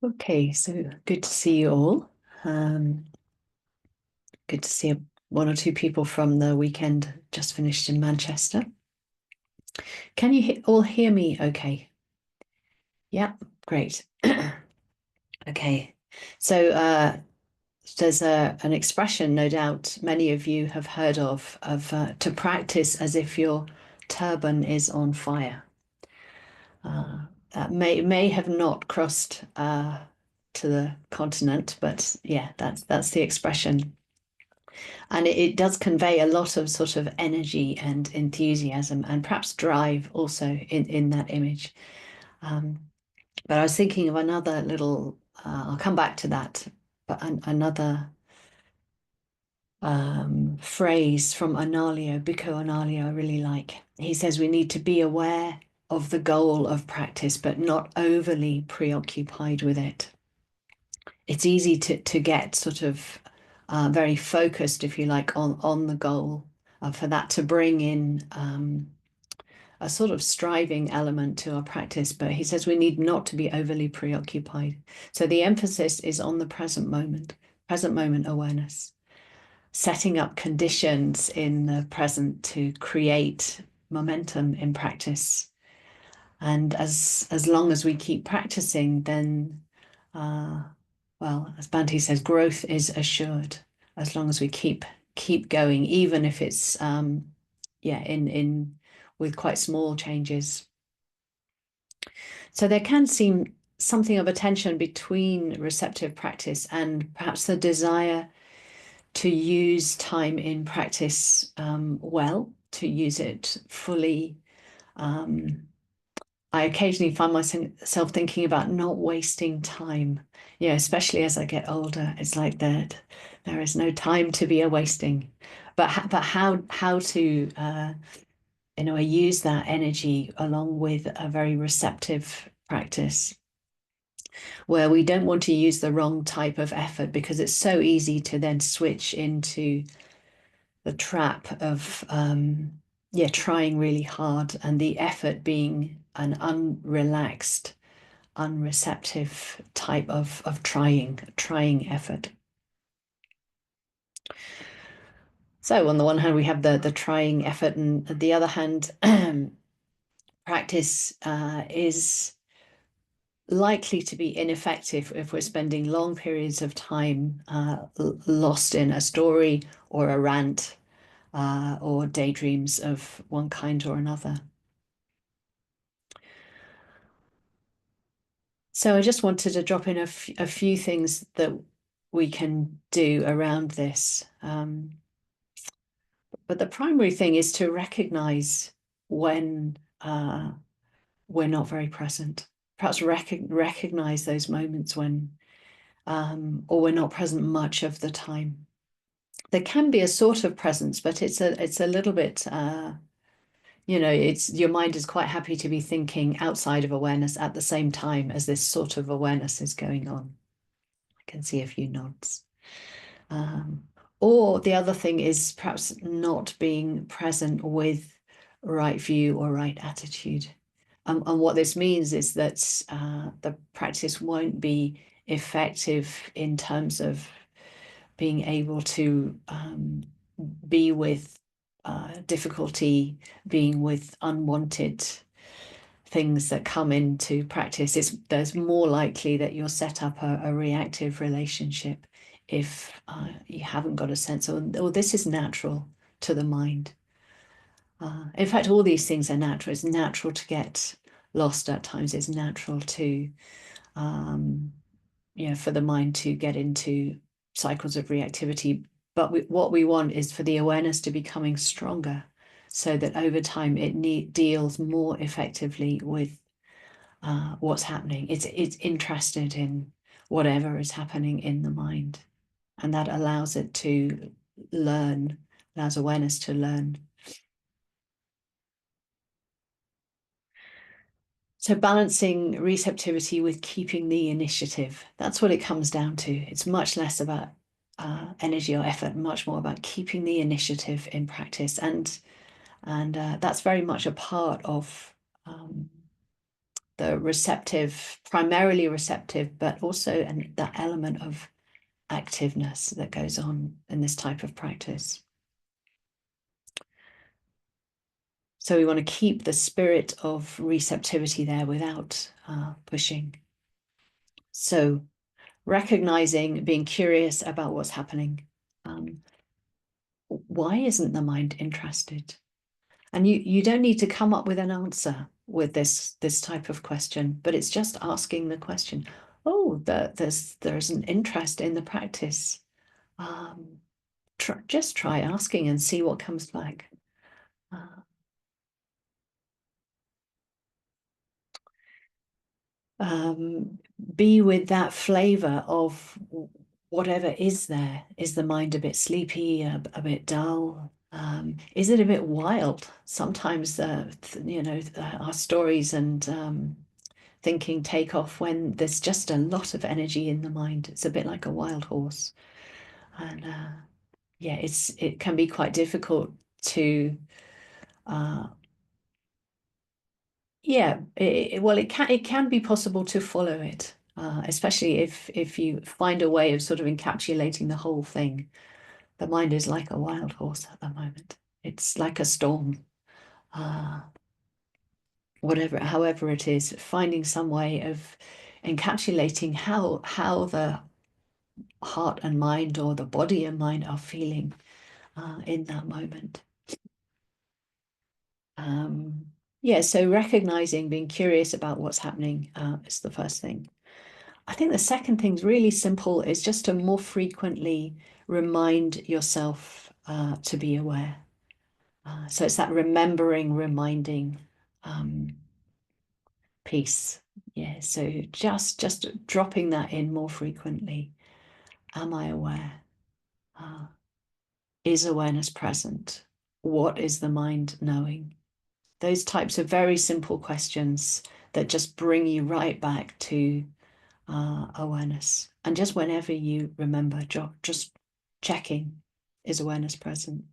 Okay, so good to see you all. Um, Good to see one or two people from the weekend just finished in Manchester. Can you all hear me okay? Yeah, great. Okay, so there's an expression, no doubt many of you have heard of to practice as if your turban is on fire. That may have not crossed to the continent, but yeah, that's the expression. And it does convey a lot of sort of energy and enthusiasm and perhaps drive also in that image. Um, but I was thinking of another little, I'll come back to that, but another phrase from Analio, Biko Analio, I really like. He says we need to be aware of the goal of practice, but not overly preoccupied with it. It's easy to get sort of very focused, if you like, on the goal, for that to bring in a sort of striving element to our practice. But he says we need not to be overly preoccupied. So the emphasis is on the present moment awareness, setting up conditions in the present to create momentum in practice. And as long as we keep practicing, then uh, well, as Banti says, growth is assured as long as we keep going, even if it's yeah, in with quite small changes. So there can seem something of a tension between receptive practice and perhaps the desire to use time in practice well, to use it fully. I occasionally find myself thinking about not wasting time. Yeah, especially as I get older, it's like that. There is no time to be a wasting. But how to use that energy along with a very receptive practice where we don't want to use the wrong type of effort because it's so easy to then switch into the trap of yeah, trying really hard and the effort being an unrelaxed, unreceptive type of trying effort. So on the one hand, we have the trying effort, and on the other hand, practice is likely to be ineffective if we're spending long periods of time lost in a story or a rant or daydreams of one kind or another. So I just wanted to drop in a few things that we can do around this. But the primary thing is to recognize when we're not very present. Perhaps recognize those moments when, or we're not present much of the time. There can be a sort of presence, but it's a little bit, it's your mind is quite happy to be thinking outside of awareness at the same time as this sort of awareness is going on. I can see a few nods. Um, or the other thing is perhaps not being present with right view or right attitude. And what this means is that the practice won't be effective in terms of being able to be with difficulty, being with unwanted things that come into practice. There's more likely that you'll set up a reactive relationship if you haven't got a sense of, oh, this is natural to the mind. In fact, all these things are natural. It's natural to get lost at times. It's natural to, for the mind to get into cycles of reactivity. But what we want is for the awareness to becoming stronger so that over time it deals more effectively with what's happening. It's interested in whatever is happening in the mind. And that allows it to learn, allows awareness to learn. So balancing receptivity with keeping the initiative, that's what it comes down to. It's much less about energy or effort, much more about keeping the initiative in practice. And that's very much a part of the receptive, primarily receptive, but also that element of activeness that goes on in this type of practice. So we want to keep the spirit of receptivity there without pushing. So recognizing, being curious about what's happening. Why isn't the mind interested? And you don't need to come up with an answer with this type of question, but it's just asking the question. Oh, there's an interest in the practice. Just try asking and see what comes back. Be with that flavor of whatever is there. Is the mind a bit sleepy, a bit dull? Is it a bit wild? Sometimes, our stories and thinking take off when there's just a lot of energy in the mind. It's a bit like a wild horse. And yeah, it can be quite difficult to yeah, it can be possible to follow it, especially if you find a way of sort of encapsulating the whole thing. The mind is like a wild horse at the moment. It's like a storm. Uh, however it is, finding some way of encapsulating how the heart and mind or the body and mind are feeling in that moment. Yeah, so recognizing, being curious about what's happening is the first thing. I think the second thing's really simple, is just to more frequently remind yourself to be aware. So it's that remembering, reminding piece. Yeah, so just dropping that in more frequently. Am I aware? Is awareness present? What is the mind knowing? Those types of very simple questions that just bring you right back to awareness. And just whenever you remember, just checking, is awareness present?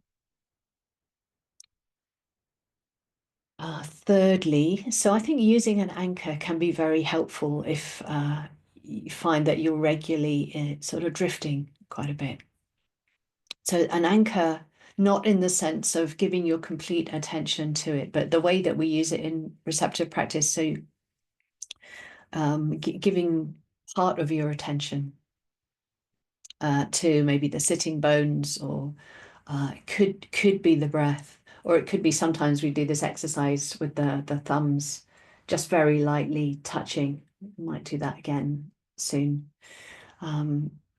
Thirdly, so I think using an anchor can be very helpful if you find that you're regularly sort of drifting quite a bit. So an anchor, not in the sense of giving your complete attention to it, but the way that we use it in receptive practice. So giving part of your attention to maybe the sitting bones, or could be the breath, or it could be sometimes we do this exercise with the thumbs, just very lightly touching. Might do that again soon.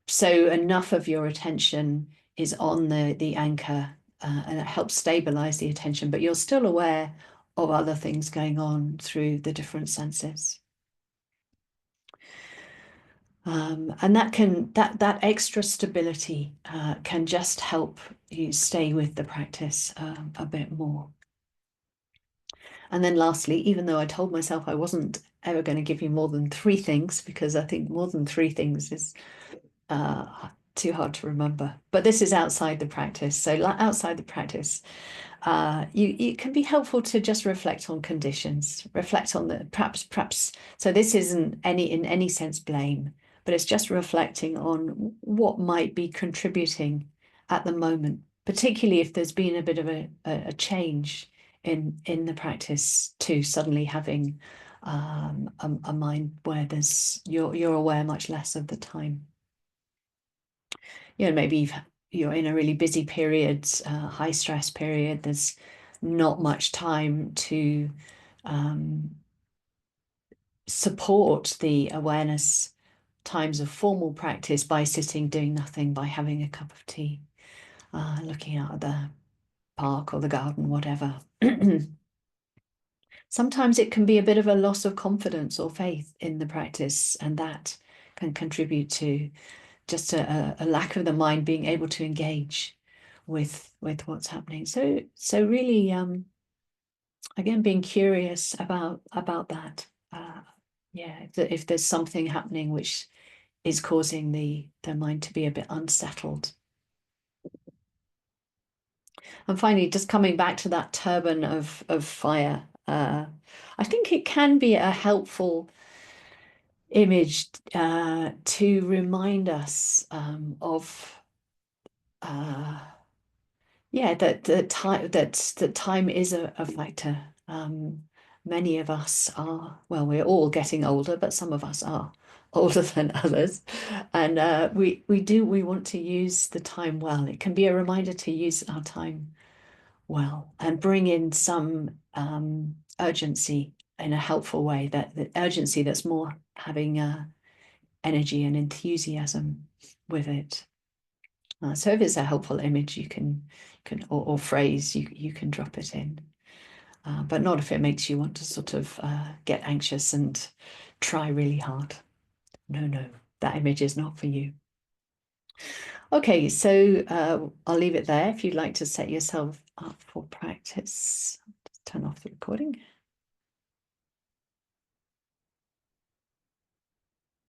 So enough of your attention is on the anchor, and it helps stabilize the attention, but you're still aware of other things going on through the different senses. And that extra stability can just help you stay with the practice a bit more. And then lastly, even though I told myself I wasn't ever going to give you more than 3 things, because I think more than 3 things is too hard to remember. But this is outside the practice. So outside the practice, it can be helpful to just reflect on conditions, reflect on the perhaps. So this isn't in any sense blame, but it's just reflecting on what might be contributing at the moment, particularly if there's been a bit of a change in the practice, to suddenly having a mind where you're aware much less of the time. Maybe you're in a really busy period, high stress period. There's not much time to support the awareness times of formal practice by sitting, doing nothing, by having a cup of tea, looking out at the park or the garden, whatever. Sometimes it can be a bit of a loss of confidence or faith in the practice, and that can contribute to just a lack of the mind being able to engage with what's happening. So really, again, being curious about that. Yeah, if there's something happening which is causing the mind to be a bit unsettled. And finally, just coming back to that turban of fire, I think it can be a helpful image to remind us of yeah, that time is a factor. Many of us are, well, we're all getting older, but some of us are older than others, and we want to use the time well. It can be a reminder to use our time well and bring in some urgency in a helpful way. That urgency that's more having energy and enthusiasm with it. So if it's a helpful image, you can or phrase, you can drop it in, but not if it makes you want to sort of get anxious and try really hard. No, no, that image is not for you. Okay, so I'll leave it there. If you'd like to set yourself up for practice, just turn off the recording.